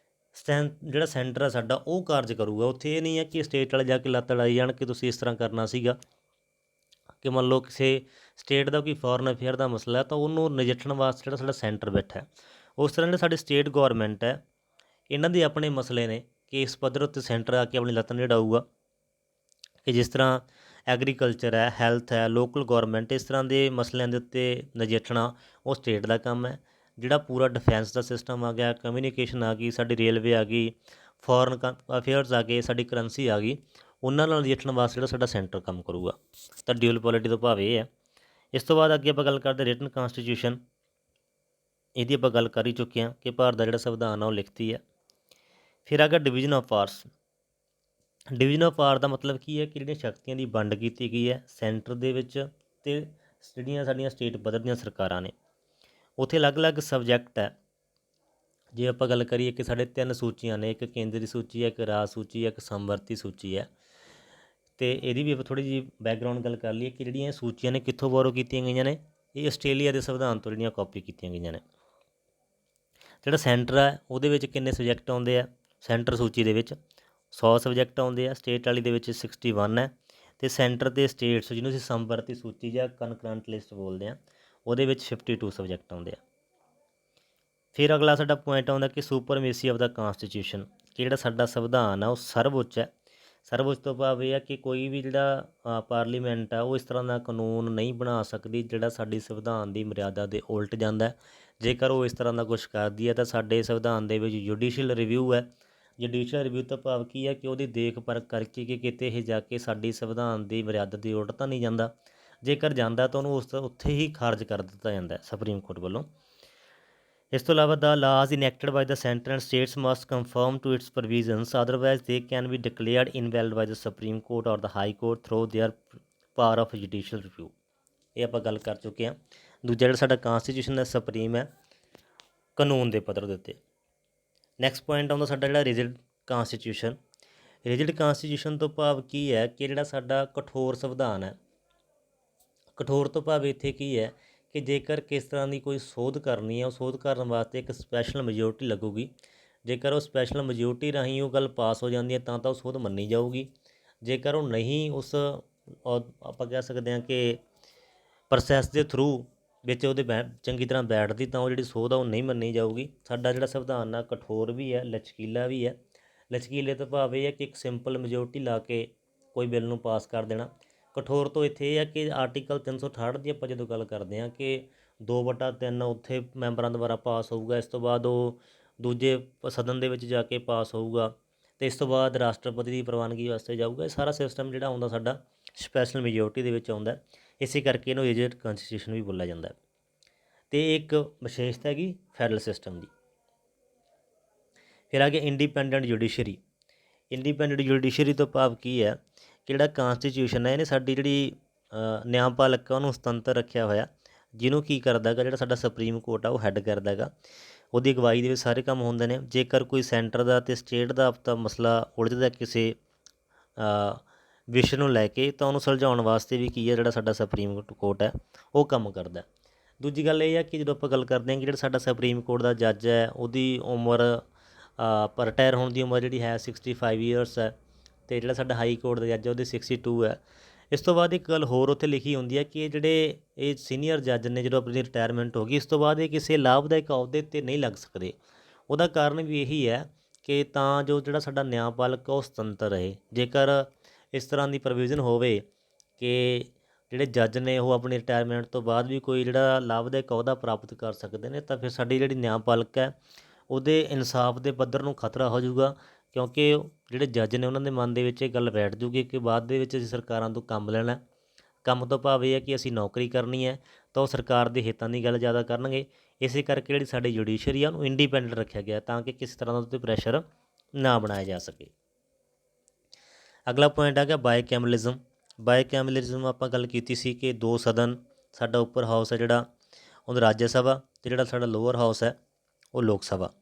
ਜਿਹੜਾ ਸੈਂਟਰ ਆ ਸਾਡਾ ਉਹ ਕਾਰਜ ਕਰੂਗਾ। ਉੱਥੇ ਇਹ ਨਹੀਂ ਹੈ ਕਿ ਸਟੇਟ ਵਾਲੇ ਜਾ ਕੇ ਲੱਤ ਲੜਾਈ ਜਾਣ ਕਿ ਤੁਸੀਂ ਇਸ ਤਰ੍ਹਾਂ ਕਰਨਾ ਸੀਗਾ, ਕਿ ਮੰਨ ਲਓ ਕਿਸੇ ਸਟੇਟ ਦਾ ਕੋਈ ਫੋਰਨ ਅਫੇਅਰ ਦਾ ਮਸਲਾ ਹੈ ਤਾਂ ਉਹਨੂੰ ਨਜਿੱਠਣ ਵਾਸਤੇ ਜਿਹੜਾ ਸਾਡਾ ਸੈਂਟਰ ਬੈਠਾ ਹੈ। ਉਸ ਤਰ੍ਹਾਂ ਜਿਹੜੇ ਸਾਡੇ ਸਟੇਟ ਗੌਰਮੈਂਟ ਹੈ ਇਹਨਾਂ ਦੇ ਆਪਣੇ ਮਸਲੇ ਨੇ ਕਿ ਇਸ ਪੱਧਰ ਉੱਤੇ ਸੈਂਟਰ ਆ ਕੇ ਆਪਣੀ ਲੱਤ ਨਹੀਂ ਅੜਾਊਗਾ, ਕਿ ਜਿਸ ਤਰ੍ਹਾਂ ਐਗਰੀਕਲਚਰ ਹੈ, ਹੈਲਥ ਹੈ, ਲੋਕਲ ਗੌਰਮੈਂਟ, ਇਸ ਤਰ੍ਹਾਂ ਦੇ ਮਸਲਿਆਂ ਦੇ ਉੱਤੇ ਨਜਿੱਠਣਾ ਉਹ ਸਟੇਟ ਦਾ ਕੰਮ ਹੈ। ਜਿਹੜਾ ਪੂਰਾ ਡਿਫੈਂਸ ਦਾ ਸਿਸਟਮ ਆ ਗਿਆ, ਕਮਿਊਨੀਕੇਸ਼ਨ ਆ ਗਈ, ਸਾਡੀ ਰੇਲਵੇ ਆ ਗਈ, ਫੋਰਨ ਅਫੇਅਰਸ ਆ ਗਏ, ਸਾਡੀ ਕਰੰਸੀ ਆ ਗਈ, ਉਹਨਾਂ ਨਾਲ ਨਜਿੱਠਣ ਵਾਸਤੇ ਜਿਹੜਾ ਸਾਡਾ ਸੈਂਟਰ ਕੰਮ ਕਰੂਗਾ। ਤਾਂ ਡਿਊਲ ਪੋਲਿਟੀ ਤੋਂ ਭਾਵ ਇਹ ਹੈ। ਇਸ ਤੋਂ ਬਾਅਦ ਅੱਗੇ ਆਪਾਂ ਗੱਲ ਕਰਦੇ ਰਿਟਨ ਕਾਨਸਟੀਟਿਊਸ਼ਨ। ਇਹਦੀ ਆਪਾਂ ਗੱਲ ਕਰ ਹੀ ਚੁੱਕੇ ਹਾਂ ਕਿ ਭਾਰਤ ਦਾ ਜਿਹੜਾ ਸੰਵਿਧਾਨ ਆ ਉਹ ਲਿਖਤੀ ਹੈ। ਫਿਰ ਆ ਗਿਆ division of powers. Division of power ਦਾ ਮਤਲਬ ਕੀ ਹੈ ਕਿ ਜਿਹੜੀਆਂ ਸ਼ਕਤੀਆਂ ਦੀ ਵੰਡ ਕੀਤੀ ਗਈ ਹੈ ਸੈਂਟਰ ਦੇ ਵਿੱਚ ਅਤੇ ਜਿਹੜੀਆਂ ਸਾਡੀਆਂ ਸਟੇਟ ਪੱਧਰ ਦੀਆਂ ਸਰਕਾਰਾਂ ਨੇ ਉੱਥੇ ਅਲੱਗ-ਅਲੱਗ ਸਬਜੈਕਟ ਹੈ। ਜੇ ਆਪਾਂ ਗੱਲ ਕਰੀਏ ਕਿ ਸਾਡੇ 3 ਸੂਚੀਆਂ ਨੇ, ਇੱਕ ਕੇਂਦਰੀ ਸੂਚੀ ਹੈ, ਇੱਕ ਰਾਜ ਸੂਚੀ ਹੈ, ਇੱਕ ਸਮਵਰਤੀ ਸੂਚੀ ਹੈ। ਅਤੇ ਇਹਦੀ ਵੀ ਆਪਾਂ ਥੋੜ੍ਹੀ ਜਿਹੀ ਬੈਕਗਰਾਊਂਡ ਗੱਲ ਕਰ ਲਈਏ ਕਿ ਜਿਹੜੀਆਂ ਇਹ ਸੂਚੀਆਂ ਨੇ ਕਿੱਥੋਂ ਬੋਰੋ ਕੀਤੀਆਂ ਗਈਆਂ ਨੇ, ਇਹ ਆਸਟ੍ਰੇਲੀਆ ਦੇ ਸੰਵਿਧਾਨ ਤੋਂ ਜਿਹੜੀਆਂ ਕਾਪੀ ਕੀਤੀਆਂ ਗਈਆਂ ਨੇ। ਜਿਹੜਾ ਸੈਂਟਰ ਹੈ ਉਹਦੇ ਵਿੱਚ ਕਿੰਨੇ ਸਬਜੈਕਟ ਆਉਂਦੇ ਆ, ਸੈਂਟਰ ਸੂਚੀ ਦੇ ਵਿੱਚ 100 ਸਬਜੈਕਟ ਆਉਂਦੇ ਆ, ਸਟੇਟ ਵਾਲੀ ਦੇ ਵਿੱਚ 61 ਹੈ, ਅਤੇ ਸੈਂਟਰ ਦੇ ਸਟੇਟਸ ਜਿਹਨੂੰ ਅਸੀਂ ਸਮਵਰਤੀ ਸੂਚੀ ਜਾਂ ਕਨਕਰੰਟ ਲਿਸਟ ਬੋਲਦੇ ਹਾਂ ਉਹਦੇ ਵਿੱਚ 52 ਸਬਜੈਕਟ ਆਉਂਦੇ ਆ। ਫਿਰ ਅਗਲਾ ਸਾਡਾ ਪੁਆਇੰਟ ਆਉਂਦਾ ਕਿ ਸੁਪਰਮੇਸੀ ਆਫ ਦਾ ਕਾਨਸਟੀਟਿਊਸ਼ਨ, ਕਿ ਜਿਹੜਾ ਸਾਡਾ ਸੰਵਿਧਾਨ ਆ ਉਹ ਸਰਵਉੱਚ ਹੈ। ਸਰਵਉੱਚ ਤੋਂ ਭਾਵ ਇਹ ਹੈ ਕਿ ਕੋਈ ਵੀ ਜਿਹੜਾ ਪਾਰਲੀਮੈਂਟ ਆ ਉਹ ਇਸ ਤਰ੍ਹਾਂ ਦਾ ਕਾਨੂੰਨ ਨਹੀਂ ਬਣਾ ਸਕਦੀ ਜਿਹੜਾ ਸਾਡੀ ਸੰਵਿਧਾਨ ਦੀ ਮਰਿਆਦਾ ਦੇ ਉਲਟ ਜਾਂਦਾ। ਜੇਕਰ ਉਹ ਇਸ ਤਰ੍ਹਾਂ ਦਾ ਕੁਛ ਕਰਦੀ ਹੈ ਤਾਂ ਸਾਡੇ ਸੰਵਿਧਾਨ ਦੇ ਵਿੱਚ ਜੁਡੀਸ਼ੀਅਲ ਰਿਵਿਊ ਹੈ। ਜੁਡੀਸ਼ੀਅਲ ਰਿਵਿਊ ਤੋਂ ਭਾਵ ਕੀ ਹੈ ਕਿ ਉਹਦੀ ਦੇਖਪਰਖ ਕਰਕੇ ਕਿ ਕਿਤੇ ਇਹ ਜਾ ਕੇ ਸਾਡੀ ਸੰਵਿਧਾਨ ਦੀ ਮਰਿਆਦਾ ਦੀ ਉਲਟ ਤਾਂ ਨਹੀਂ ਜਾਂਦਾ। ਜੇਕਰ ਜਾਂਦਾ ਤਾਂ ਉਹਨੂੰ ਉਸ ਉੱਥੇ ਹੀ ਖਾਰਜ ਕਰ ਦਿੱਤਾ ਜਾਂਦਾ ਸੁਪਰੀਮ ਕੋਰਟ ਵੱਲੋਂ। ਇਸ ਤੋਂ ਇਲਾਵਾ the laws enacted by the centre and states must conform to its provisions otherwise they can be declared invalid by the Supreme Court or the High Court through their power of judicial review. ਇਹ ਆਪਾਂ ਗੱਲ ਕਰ ਚੁੱਕੇ ਹਾਂ। ਦੂਜਾ ਜਿਹੜਾ ਸਾਡਾ ਕਾਨਸਟੀਟਿਊਸ਼ਨ ਦਾ supreme ਹੈ ਕਾਨੂੰਨ ਦੇ ਪੱਧਰ ਦੇ ਉੱਤੇ। ਨੈਕਸਟ ਪੁਆਇੰਟ ਆਉਂਦਾ ਸਾਡਾ ਜਿਹੜਾ ਰਿਜਿਡ ਕਾਨਸਟੀਟਿਊਸ਼ਨ। ਰਿਜਿਡ ਕਾਨਸਟੀਟਿਊਸ਼ਨ ਤੋਂ ਭਾਵ ਕੀ ਹੈ ਕਿ ਜਿਹੜਾ ਸਾਡਾ ਕਠੋਰ ਸੰਵਿਧਾਨ ਹੈ। ਕਠੋਰ ਤੋਂ ਭਾਵ ਇੱਥੇ ਕੀ ਹੈ ਕਿ ਜੇਕਰ ਕਿਸ ਤਰ੍ਹਾਂ ਦੀ ਕੋਈ ਸੋਧ ਕਰਨੀ ਹੈ ਉਹ ਸੋਧ ਕਰਨ ਵਾਸਤੇ ਇੱਕ ਸਪੈਸ਼ਲ ਮੈਜੋਰਟੀ ਲੱਗੂਗੀ। ਜੇਕਰ ਉਹ ਸਪੈਸ਼ਲ ਮੈਜੋਰਟੀ ਰਾਹੀਂ ਉਹ ਗੱਲ ਪਾਸ ਹੋ ਜਾਂਦੀ ਹੈ ਤਾਂ ਉਹ ਸੋਧ ਮੰਨੀ ਜਾਊਗੀ। ਜੇਕਰ ਉਹ ਨਹੀਂ ਉਸ ਆਪਾਂ ਕਹਿ ਸਕਦੇ ਹਾਂ ਕਿ ਪ੍ਰੋਸੈਸ ਦੇ ਥਰੂ ਵਿੱਚ ਉਹਦੇ ਚੰਗੀ ਤਰ੍ਹਾਂ ਬੈਠਦੀ ਤਾਂ ਉਹ ਜਿਹੜੀ ਸੋਧ ਆ ਉਹ ਨਹੀਂ ਮੰਨੀ ਜਾਊਗੀ। ਸਾਡਾ ਜਿਹੜਾ ਸੰਵਿਧਾਨ ਆ ਕਠੋਰ ਵੀ ਹੈ, ਲਚਕੀਲਾ ਵੀ ਹੈ। ਲਚਕੀਲੇ ਤੋਂ ਭਾਵ ਇਹ ਹੈ ਕਿ ਇੱਕ ਸਿੰਪਲ ਮੈਜੋਰਟੀ ਲਾ ਕੇ ਕੋਈ ਬਿੱਲ ਨੂੰ ਪਾਸ ਕਰ ਦੇਣਾ। ਕਠੋਰ ਤੋਂ ਇੱਥੇ ਇਹ ਹੈ ਕਿ ਆਰਟੀਕਲ 368 ਦੀ ਆਪਾਂ ਜਦੋਂ ਗੱਲ ਕਰਦੇ ਹਾਂ ਕਿ 2/3 ਉੱਥੇ ਮੈਂਬਰਾਂ ਦੁਆਰਾ ਪਾਸ ਹੋਊਗਾ, ਇਸ ਤੋਂ ਬਾਅਦ ਉਹ ਦੂਜੇ ਸਦਨ ਦੇ ਵਿੱਚ ਜਾ ਕੇ ਪਾਸ ਹੋਊਗਾ ਅਤੇ ਇਸ ਤੋਂ ਬਾਅਦ ਰਾਸ਼ਟਰਪਤੀ ਦੀ ਪ੍ਰਵਾਨਗੀ ਵਾਸਤੇ ਜਾਊਗਾ। ਇਹ ਸਾਰਾ ਸਿਸਟਮ ਜਿਹੜਾ ਆਉਂਦਾ ਸਾਡਾ ਸਪੈਸ਼ਲ ਮੈਜੋਰਟੀ ਦੇ ਵਿੱਚ ਆਉਂਦਾ। ਇਸੇ ਕਰਕੇ ਇਹਨੂੰ ਰਿਜਿਡ ਕਾਨਸਟੀਟਿਊਸ਼ਨ ਵੀ ਬੋਲਿਆ ਜਾਂਦਾ। ਅਤੇ ਇੱਕ ਵਿਸ਼ੇਸ਼ਤਾ ਹੈਗੀ ਫੈਡਰਲ ਸਿਸਟਮ ਦੀ। ਫਿਰ ਆ ਗਿਆ ਇੰਡੀਪੈਂਡੈਂਟ ਜੁਡੀਸ਼ਰੀ। ਇੰਡੀਪੈਂਡੈਂਟ ਜੁਡੀਸ਼ਰੀ ਤੋਂ ਭਾਵ ਕੀ ਹੈ ਕਿ ਜਿਹੜਾ ਕਾਨਸਟੀਟਿਊਸ਼ਨ ਹੈ ਇਹਨੇ ਸਾਡੀ ਜਿਹੜੀ ਨਿਆਂਪਾਲਕ ਹੈ ਉਹਨੂੰ ਸੁਤੰਤਰ ਰੱਖਿਆ ਹੋਇਆ, ਜਿਹਨੂੰ ਕੀ ਕਰਦਾ ਹੈਗਾ ਜਿਹੜਾ ਸਾਡਾ ਸੁਪਰੀਮ ਕੋਰਟ ਆ ਉਹ ਹੈੱਡ ਕਰਦਾ ਹੈਗਾ। ਉਹਦੀ ਅਗਵਾਈ ਦੇ ਵਿੱਚ ਸਾਰੇ ਕੰਮ ਹੁੰਦੇ ਨੇ। ਜੇਕਰ ਕੋਈ ਸੈਂਟਰ ਦਾ ਅਤੇ ਸਟੇਟ ਦਾ ਆਪਦਾ ਮਸਲਾ ਉਲਝਦਾ ਕਿਸੇ ਵਿਸ਼ੇ ਨੂੰ ਲੈ ਕੇ ਤਾਂ ਉਹਨੂੰ ਸੁਲਝਾਉਣ ਵਾਸਤੇ ਵੀ ਕੀ ਹੈ ਜਿਹੜਾ ਸਾਡਾ ਸੁਪਰੀਮ ਕੋਰਟ ਹੈ ਉਹ ਕੰਮ ਕਰਦਾ। ਦੂਜੀ ਗੱਲ ਇਹ ਹੈ ਕਿ ਜਦੋਂ ਆਪਾਂ ਗੱਲ ਕਰਦੇ ਹਾਂ ਕਿ ਜਿਹੜਾ ਸਾਡਾ ਸੁਪਰੀਮ ਕੋਰਟ ਦਾ ਜੱਜ ਹੈ ਉਹਦੀ ਉਮਰ ਰਿਟਾਇਰ ਹੋਣ ਦੀ ਉਮਰ ਜਿਹੜੀ ਹੈ 65 ਈਅਰਸ ਹੈ, ਅਤੇ ਜਿਹੜਾ ਸਾਡਾ ਹਾਈ ਕੋਰਟ ਦਾ ਜੱਜ ਹੈ ਉਹਦੀ 62 ਹੈ। ਇਸ ਤੋਂ ਬਾਅਦ ਇੱਕ ਗੱਲ ਹੋਰ ਉੱਥੇ ਲਿਖੀ ਹੁੰਦੀ ਹੈ ਕਿ ਇਹ ਸੀਨੀਅਰ ਜੱਜ ਨੇ ਜਦੋਂ ਆਪਣੀ ਰਿਟਾਇਰਮੈਂਟ ਹੋ ਗਈ ਇਸ ਤੋਂ ਬਾਅਦ ਇਹ ਕਿਸੇ ਲਾਭਦਾਇਕ ਅਹੁਦੇ 'ਤੇ ਨਹੀਂ ਲੱਗ ਸਕਦੇ। ਉਹਦਾ ਕਾਰਨ ਵੀ ਇਹੀ ਹੈ ਕਿ ਤਾਂ ਜੋ ਜਿਹੜਾ ਸਾਡਾ ਨਿਆਂਪਾਲਕ ਉਹ ਸੁਤੰਤਰ ਰਹੇ। ਜੇਕਰ ਇਸ ਤਰ੍ਹਾਂ ਦੀ ਪ੍ਰੋਵੀਜ਼ਨ ਹੋਵੇ ਕਿ ਜਿਹੜੇ ਜੱਜ ਨੇ ਉਹ ਆਪਣੀ ਰਿਟਾਇਰਮੈਂਟ ਤੋਂ ਬਾਅਦ ਵੀ ਕੋਈ ਜਿਹੜਾ ਲਾਭਦਾਇਕ ਅਹੁਦਾ ਪ੍ਰਾਪਤ ਕਰ ਸਕਦੇ ਨੇ ਤਾਂ ਫਿਰ ਸਾਡੀ ਜਿਹੜੀ ਨਿਆਂਪਾਲਕ ਹੈ ਉਹਦੇ ਇਨਸਾਫ ਦੇ ਪੱਧਰ ਨੂੰ ਖਤਰਾ ਹੋ ਜਾਊਗਾ, ਕਿਉਂਕਿ ਜਿਹੜੇ ਜੱਜ ਨੇ ਉਹਨਾਂ ਦੇ ਮਨ ਦੇ ਵਿੱਚ ਇਹ ਗੱਲ ਬੈਠ ਜੂਗੀ ਕਿ ਬਾਅਦ ਦੇ ਵਿੱਚ ਅਸੀਂ ਸਰਕਾਰਾਂ ਤੋਂ ਕੰਮ ਲੈਣਾ। ਕੰਮ ਤੋਂ ਭਾਵ ਇਹ ਹੈ ਕਿ ਅਸੀਂ ਨੌਕਰੀ ਕਰਨੀ ਹੈ ਤਾਂ ਉਹ ਸਰਕਾਰ ਦੇ ਹਿੱਤਾਂ ਦੀ ਗੱਲ ਜ਼ਿਆਦਾ ਕਰਨਗੇ। ਇਸੇ ਕਰਕੇ ਜਿਹੜੀ ਸਾਡੀ ਜੁਡੀਸ਼ਰੀ ਆ ਉਹਨੂੰ ਇੰਡੀਪੈਂਡੈਂਟ ਰੱਖਿਆ ਗਿਆ ਤਾਂ ਕਿ ਕਿਸੇ ਤਰ੍ਹਾਂ ਦਾ ਉੱਤੇ ਪ੍ਰੈਸ਼ਰ ਨਾ ਬਣਾਇਆ ਜਾ ਸਕੇ। ਅਗਲਾ ਪੁਆਇੰਟ ਆ ਗਿਆ ਬਾਇਕੈਮਰਲਿਜ਼ਮ। ਬਾਇਕੈਮਰਲਿਜ਼ਮ ਆਪਾਂ ਗੱਲ ਕੀਤੀ ਸੀ ਕਿ 2 ਸਦਨ, ਸਾਡਾ ਉੱਪਰ ਹਾਊਸ ਹੈ ਜਿਹੜਾ ਉਹ ਰਾਜ ਸਭਾ ਅਤੇ ਜਿਹੜਾ ਸਾਡਾ ਲੋਅਰ ਹਾਊਸ ਹੈ ਉਹ ਲੋਕ ਸਭਾ।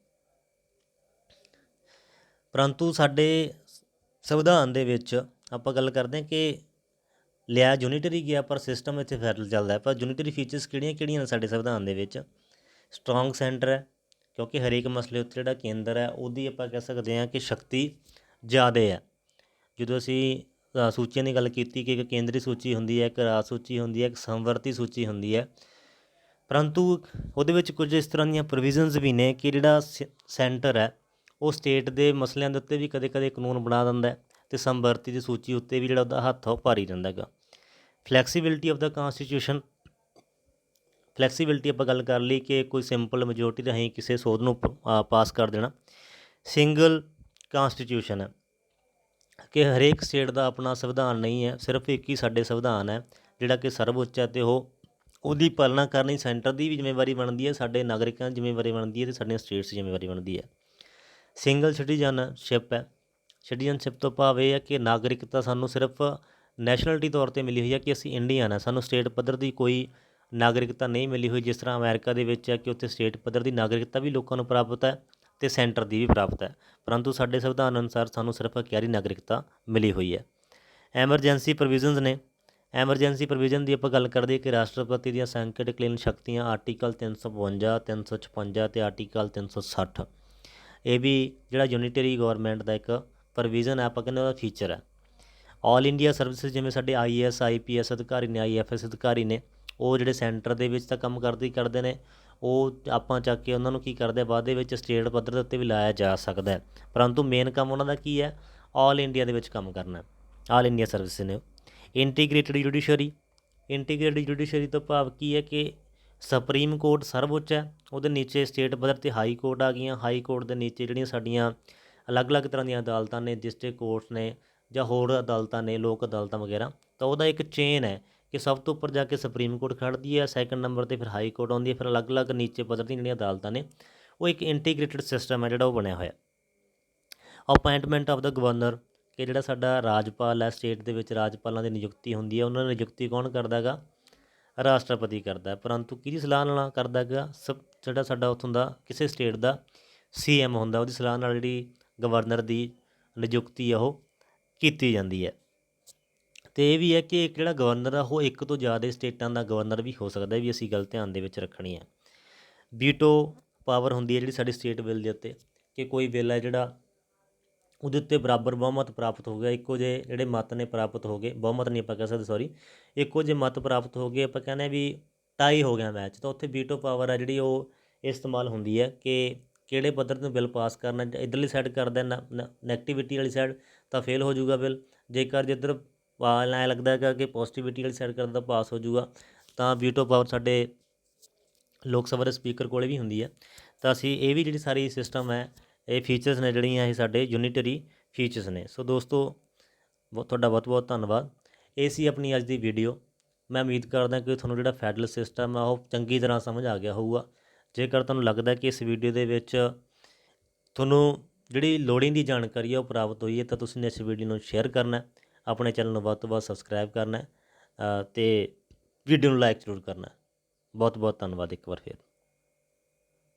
ਪਰੰਤੂ ਸਾਡੇ ਸੰਵਿਧਾਨ ਦੇ ਵਿੱਚ ਆਪਾਂ ਗੱਲ ਕਰਦੇ ਹਾਂ ਕਿ ਲਿਆ ਯੂਨਿਟਰੀ ਗਿਆ ਪਰ ਸਿਸਟਮ ਇੱਥੇ ਫੈਡਰਲ ਚੱਲਦਾ। ਪਰ ਯੂਨਿਟਰੀ ਫੀਚਰਸ ਕਿਹੜੀਆਂ ਨੇ ਸਾਡੇ ਸੰਵਿਧਾਨ ਦੇ ਵਿੱਚ? ਸਟਰੋਂਗ ਸੈਂਟਰ ਹੈ, ਕਿਉਂਕਿ ਹਰੇਕ ਮਸਲੇ ਉੱਤੇ ਜਿਹੜਾ ਕੇਂਦਰ ਹੈ ਉਹਦੀ ਆਪਾਂ ਕਹਿ ਸਕਦੇ ਹਾਂ ਕਿ ਸ਼ਕਤੀ ਜ਼ਿਆਦਾ ਹੈ। ਜਦੋਂ ਅਸੀਂ ਸੂਚੀਆਂ ਦੀ ਗੱਲ ਕੀਤੀ ਕਿ ਇੱਕ ਕੇਂਦਰੀ ਸੂਚੀ ਹੁੰਦੀ ਹੈ, ਇੱਕ ਰਾਜ ਸੂਚੀ ਹੁੰਦੀ ਹੈ, ਇੱਕ ਸਮਵਰਤੀ ਸੂਚੀ ਹੁੰਦੀ ਹੈ, ਪਰੰਤੂ ਉਹਦੇ ਵਿੱਚ ਕੁਝ ਇਸ ਤਰ੍ਹਾਂ ਦੀਆਂ ਪ੍ਰੋਵੀਜ਼ਨਸ ਵੀ ਨੇ ਕਿ ਜਿਹੜਾ ਸੈਂਟਰ ਹੈ ਉਹ ਸਟੇਟ ਦੇ ਮਸਲਿਆਂ ਦੇ ਉੱਤੇ ਵੀ ਕਦੇ ਕਦੇ ਕਾਨੂੰਨ ਬਣਾ ਦਿੰਦਾ ਅਤੇ ਸਮਵਰਤੀ ਦੀ ਸੂਚੀ ਉੱਤੇ ਵੀ ਜਿਹੜਾ ਉਹਦਾ ਹੱਥ ਆ ਉਹ ਭਾਰੀ ਰਹਿੰਦਾ ਹੈਗਾ। ਫਲੈਕਸੀਬਿਲਿਟੀ ਆਫ ਦਾ ਕਾਨਸਟੀਟਿਊਸ਼ਨ, ਫਲੈਕਸੀਬਿਲਿਟੀ ਆਪਾਂ ਗੱਲ ਕਰ ਲਈ ਕਿ ਕੋਈ ਸਿੰਪਲ ਮੈਜੋਰਟੀ ਰਾਹੀਂ ਕਿਸੇ ਸੋਧ ਨੂੰ ਪਾਸ ਕਰ ਦੇਣਾ। ਸਿੰਗਲ ਕਾਨਸਟੀਟਿਊਸ਼ਨ ਹੈ ਕਿ ਹਰੇਕ ਸਟੇਟ ਦਾ ਆਪਣਾ ਸੰਵਿਧਾਨ ਨਹੀਂ ਹੈ, ਸਿਰਫ ਇੱਕ ਹੀ ਸਾਡੇ ਸੰਵਿਧਾਨ ਹੈ ਜਿਹੜਾ ਕਿ ਸਰਵਉੱਚ ਹੈ ਅਤੇ ਉਹਦੀ ਪਾਲਣਾ ਕਰਨੀ ਸੈਂਟਰ ਦੀ ਵੀ ਜ਼ਿੰਮੇਵਾਰੀ ਬਣਦੀ ਹੈ, ਸਾਡੇ ਨਾਗਰਿਕਾਂ ਦੀ ਜ਼ਿੰਮੇਵਾਰੀ ਬਣਦੀ ਹੈ ਅਤੇ ਸਾਡੀਆਂ ਸਟੇਟਸ ਦੀ ਜ਼ਿੰਮੇਵਾਰੀ ਬਣਦੀ ਹੈ। ਸਿੰਗਲ ਸਿਟੀਜ਼ਨਸ਼ਿਪ ਹੈ, ਸਿਟੀਜ਼ਨਸ਼ਿਪ ਤੋਂ ਭਾਵ ਇਹ ਹੈ ਕਿ ਨਾਗਰਿਕਤਾ ਸਾਨੂੰ ਸਿਰਫ ਨੈਸ਼ਨਲਿਟੀ ਤੌਰ 'ਤੇ ਮਿਲੀ ਹੋਈ ਹੈ ਕਿ ਅਸੀਂ ਇੰਡੀਅਨ ਹੈ, ਸਾਨੂੰ ਸਟੇਟ ਪੱਧਰ ਦੀ ਕੋਈ ਨਾਗਰਿਕਤਾ ਨਹੀਂ ਮਿਲੀ ਹੋਈ। ਜਿਸ ਤਰ੍ਹਾਂ ਅਮਰੀਕਾ ਦੇ ਵਿੱਚ ਹੈ ਕਿ ਉੱਥੇ ਸਟੇਟ ਪੱਧਰ ਦੀ ਨਾਗਰਿਕਤਾ ਵੀ ਲੋਕਾਂ ਨੂੰ ਪ੍ਰਾਪਤ ਹੈ ਅਤੇ ਸੈਂਟਰ ਦੀ ਵੀ ਪ੍ਰਾਪਤ ਹੈ, ਪਰੰਤੂ ਸਾਡੇ ਸੰਵਿਧਾਨ ਅਨੁਸਾਰ ਸਾਨੂੰ ਸਿਰਫ ਅਖਿਆਰੀ ਨਾਗਰਿਕਤਾ ਮਿਲੀ ਹੋਈ ਹੈ। ਐਮਰਜੈਂਸੀ ਪ੍ਰੋਵੀਜ਼ਨਸ ਨੇ, ਐਮਰਜੈਂਸੀ ਪ੍ਰੋਵੀਜ਼ਨ ਦੀ ਆਪਾਂ ਗੱਲ ਕਰਦੇ ਕਿ ਰਾਸ਼ਟਰਪਤੀ ਦੀਆਂ ਸੰਕਟਕਾਲੀਨ ਸ਼ਕਤੀਆਂ ਆਰਟੀਕਲ 352, 356 ਅਤੇ ਆਰਟੀਕਲ 360, ਇਹ ਵੀ ਜਿਹੜਾ ਯੂਨਿਟਰੀ ਗੌਰਮੈਂਟ ਦਾ ਇੱਕ ਪ੍ਰੋਵੀਜ਼ਨ ਹੈ, ਆਪਾਂ ਕਹਿੰਦੇ ਉਹਦਾ ਫੀਚਰ ਹੈ। ਆਲ ਇੰਡੀਆ ਸਰਵਿਸਿਜ਼, ਜਿਵੇਂ ਸਾਡੇ IAS IPS ਅਧਿਕਾਰੀ ਨੇ, IFS ਅਧਿਕਾਰੀ ਨੇ, ਉਹ ਜਿਹੜੇ ਸੈਂਟਰ ਦੇ ਵਿੱਚ ਤਾਂ ਕੰਮ ਕਰਦੇ ਨੇ, ਉਹ ਆਪਾਂ ਚੱਕ ਕੇ ਉਹਨਾਂ ਨੂੰ ਕੀ ਕਰਦੇ ਆ, ਬਾਅਦ ਦੇ ਵਿੱਚ ਸਟੇਟ ਪੱਧਰ ਦੇ ਉੱਤੇ ਵੀ ਲਾਇਆ ਜਾ ਸਕਦਾ ਹੈ, ਪਰੰਤੂ ਮੇਨ ਕੰਮ ਉਹਨਾਂ ਦਾ ਕੀ ਹੈ? ਆਲ ਇੰਡੀਆ ਦੇ ਵਿੱਚ ਕੰਮ ਕਰਨਾ, ਆਲ ਇੰਡੀਆ ਸਰਵਿਸਿਜ਼ ਨੇ। ਇੰਟੀਗ੍ਰੇਟਡ ਜੁਡੀਸ਼ਰੀ, ਇੰਟੀਗ੍ਰੇਟਡ ਜੁਡੀਸ਼ਰੀ ਤੋਂ ਭਾਵ ਕੀ ਹੈ ਕਿ ਸੁਪਰੀਮ ਕੋਰਟ ਸਰਵਉੱਚ ਹੈ, ਉਹਦੇ ਨੀਚੇ ਸਟੇਟ ਪੱਧਰ 'ਤੇ ਹਾਈ ਕੋਰਟ ਆ ਗਈਆਂ, ਹਾਈ ਕੋਰਟ ਦੇ ਨੀਚੇ ਜਿਹੜੀਆਂ ਸਾਡੀਆਂ ਅਲੱਗ-ਅਲੱਗ ਤਰ੍ਹਾਂ ਦੀਆਂ ਅਦਾਲਤਾਂ ਨੇ, ਡਿਸਟ੍ਰਿਕਟ ਕੋਰਟਸ ਨੇ ਜਾਂ ਹੋਰ ਅਦਾਲਤਾਂ ਨੇ, ਲੋਕ ਅਦਾਲਤਾਂ ਵਗੈਰਾ, ਤਾਂ ਉਹਦਾ ਇੱਕ ਚੇਨ ਹੈ ਕਿ ਸਭ ਤੋਂ ਉੱਪਰ ਜਾ ਕੇ ਸੁਪਰੀਮ ਕੋਰਟ ਖੜ੍ਹਦੀ ਹੈ, ਸੈਕਿੰਡ ਨੰਬਰ 'ਤੇ ਫਿਰ ਹਾਈ ਕੋਰਟ ਆਉਂਦੀ ਹੈ, ਫਿਰ ਅਲੱਗ-ਅਲੱਗ ਨੀਚੇ ਪੱਧਰ ਦੀਆਂ ਜਿਹੜੀਆਂ ਅਦਾਲਤਾਂ ਨੇ, ਉਹ ਇੱਕ ਇੰਟੀਗ੍ਰੇਟਡ ਸਿਸਟਮ ਹੈ ਜਿਹੜਾ ਉਹ ਬਣਿਆ ਹੋਇਆ। ਅਪਾਇੰਟਮੈਂਟ ਆਫ ਦਾ ਗਵਰਨਰ, ਕਿ ਜਿਹੜਾ ਸਾਡਾ ਰਾਜਪਾਲ ਹੈ, ਸਟੇਟ ਦੇ ਵਿੱਚ ਰਾਜਪਾਲਾਂ ਦੀ ਨਿਯੁਕਤੀ ਹੁੰਦੀ ਹੈ, ਉਹਨਾਂ ਦੀ ਨਿਯੁਕਤੀ ਕੌਣ ਕਰਦਾ ਹੈਗਾ? ਰਾਸ਼ਟਰਪਤੀ ਕਰਦਾ, ਪਰੰਤੂ ਕਿਹਦੀ ਸਲਾਹ ਨਾਲ ਕਰਦਾ ਹੈਗਾ? ਜਿਹੜਾ ਸਾਡਾ ਉੱਥੋਂ ਦਾ ਕਿਸੇ ਸਟੇਟ ਦਾ CM ਹੁੰਦਾ, ਉਹਦੀ ਸਲਾਹ ਨਾਲ ਜਿਹੜੀ ਗਵਰਨਰ ਦੀ ਨਿਯੁਕਤੀ ਆ ਉਹ ਕੀਤੀ ਜਾਂਦੀ ਹੈ। ਅਤੇ ਇਹ ਵੀ ਹੈ ਕਿ ਇੱਕ ਜਿਹੜਾ ਗਵਰਨਰ ਆ ਉਹ ਇੱਕ ਤੋਂ ਜ਼ਿਆਦਾ ਸਟੇਟਾਂ ਦਾ ਗਵਰਨਰ ਵੀ ਹੋ ਸਕਦਾ, ਵੀ ਅਸੀਂ ਗੱਲ ਧਿਆਨ ਦੇ ਵਿੱਚ ਰੱਖਣੀ ਹੈ। ਵੀਟੋ ਪਾਵਰ ਹੁੰਦੀ ਹੈ ਜਿਹੜੀ ਸਾਡੀ ਸਟੇਟ ਬਿੱਲ ਦੇ ਉੱਤੇ, ਕਿ ਕੋਈ ਬਿੱਲ ਹੈ ਜਿਹੜਾ ਉਹਦੇ ਉੱਤੇ ਬਰਾਬਰ ਬਹੁਮਤ ਪ੍ਰਾਪਤ ਹੋ ਗਿਆ, ਇੱਕੋ ਜਿਹੇ ਜਿਹੜੇ ਮਤ ਨੇ ਪ੍ਰਾਪਤ ਹੋ ਗਏ, ਬਹੁਮਤ ਨਹੀਂ ਆਪਾਂ ਕਹਿ ਸਕਦੇ, ਸੌਰੀ, ਇੱਕੋ ਜਿਹੇ ਮਤ ਪ੍ਰਾਪਤ ਹੋ ਗਏ, ਆਪਾਂ ਕਹਿੰਦੇ ਵੀ ਟਾਈ ਹੋ ਗਿਆ ਮੈਚ, ਤਾਂ ਉੱਥੇ ਵੀਟੋ ਪਾਵਰ ਹੈ ਜਿਹੜੀ ਉਹ ਇਸਤੇਮਾਲ ਹੁੰਦੀ ਹੈ ਕਿ ਕਿਹੜੇ ਪੱਧਰ 'ਤੇ ਬਿੱਲ ਪਾਸ ਕਰਨਾ। ਇੱਧਰਲੀ ਸਾਈਡ ਕਰਦਾ ਨੈਗੇਟਿਵਿਟੀ ਵਾਲੀ ਸਾਈਡ ਤਾਂ ਫੇਲ ਹੋ ਜਾਊਗਾ ਬਿੱਲ, ਜੇਕਰ ਜਿੱਧਰ ਐਂ ਲੱਗਦਾ ਹੈਗਾ ਕਿ ਪੋਜ਼ੀਟਿਵਿਟੀ ਵਾਲੀ ਸਾਈਡ ਕਰਦਾ ਪਾਸ ਹੋ ਜਾਊਗਾ, ਤਾਂ ਵੀਟੋ ਪਾਵਰ ਸਾਡੇ ਲੋਕ ਸਭਾ ਦੇ ਸਪੀਕਰ ਕੋਲ ਵੀ ਹੁੰਦੀ ਹੈ। ਤਾਂ ਅਸੀਂ ਇਹ ਵੀ ਜਿਹੜੀ ਸਾਰੀ ਸਿਸਟਮ ਹੈ, ਇਹ ਫੀਚਰਸ ਨੇ ਜਿਹੜੀਆਂ ਇਹ ਸਾਡੇ ਯੂਨਿਟਰੀ ਫੀਚਰਸ ਨੇ। ਸੋ ਦੋਸਤੋ, ਤੁਹਾਡਾ ਬਹੁਤ ਬਹੁਤ ਧੰਨਵਾਦ। ਇਹ ਸੀ ਆਪਣੀ ਅੱਜ ਦੀ ਵੀਡੀਓ। ਮੈਂ ਉਮੀਦ ਕਰਦਾ ਕਿ ਤੁਹਾਨੂੰ ਜਿਹੜਾ ਫੈਡਰਲ ਸਿਸਟਮ ਆ ਉਹ ਚੰਗੀ ਤਰ੍ਹਾਂ ਸਮਝ ਆ ਗਿਆ ਹੋਊਗਾ। ਜੇਕਰ ਤੁਹਾਨੂੰ ਲੱਗਦਾ ਕਿ ਇਸ ਵੀਡੀਓ ਦੇ ਵਿੱਚ ਤੁਹਾਨੂੰ ਜਿਹੜੀ ਲੋੜੀਂਦੀ ਜਾਣਕਾਰੀ ਆ ਉਹ ਪ੍ਰਾਪਤ ਹੋਈ ਹੈ, ਤਾਂ ਤੁਸੀਂ ਇਸ ਵੀਡੀਓ ਨੂੰ ਸ਼ੇਅਰ ਕਰਨਾ, ਆਪਣੇ ਚੈਨਲ ਨੂੰ ਵੱਧ ਤੋਂ ਵੱਧ ਸਬਸਕ੍ਰਾਈਬ ਕਰਨਾ ਅਤੇ ਵੀਡੀਓ ਨੂੰ ਲਾਈਕ ਜ਼ਰੂਰ ਕਰਨਾ। ਬਹੁਤ ਬਹੁਤ ਧੰਨਵਾਦ ਇੱਕ ਵਾਰ ਫਿਰ।